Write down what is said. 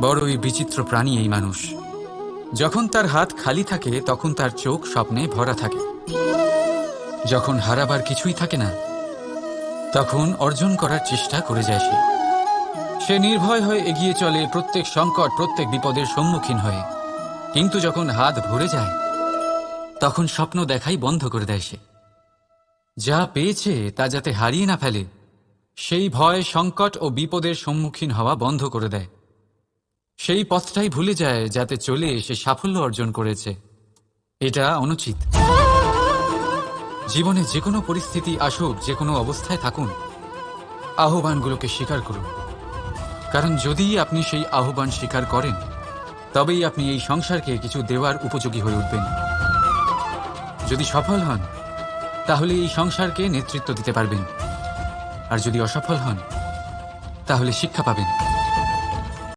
বড়ই বিচিত্র প্রাণী এই মানুষ। যখন তার হাত খালি থাকে তখন তার চোখ স্বপ্নে ভরা থাকে। যখন হারাবার কিছুই থাকে না তখন অর্জন করার চেষ্টা করে যায় সে। সে নির্ভয় হয়ে এগিয়ে চলে প্রত্যেক সংকট, প্রত্যেক বিপদের সম্মুখীন হয়ে। কিন্তু যখন হাত ভরে যায় তখন স্বপ্ন দেখাই বন্ধ করে দেয় সে। যা পেয়েছে তা যাতে হারিয়ে না ফেলে সেই ভয়, সংকট ও বিপদের সম্মুখীন হওয়া বন্ধ করে দেয়। সেই পথটাই ভুলে যায় যাতে চলে সে সাফল্য অর্জন করেছে। এটা অনুচিত। জীবনে যে কোনো পরিস্থিতি আসুক, যে কোনো অবস্থায় থাকুন, আহ্বানগুলোকে স্বীকার করুন। কারণ যদি আপনি সেই আহ্বান স্বীকার করেন তবেই আপনি এই সংসারকে কিছু দেওয়ার উপযোগী হয়ে উঠবেন। যদি সফল হন তাহলে এই সংসারকে নেতৃত্ব দিতে পারবেন, আর যদি অসফল হন তাহলে শিক্ষা পাবেন।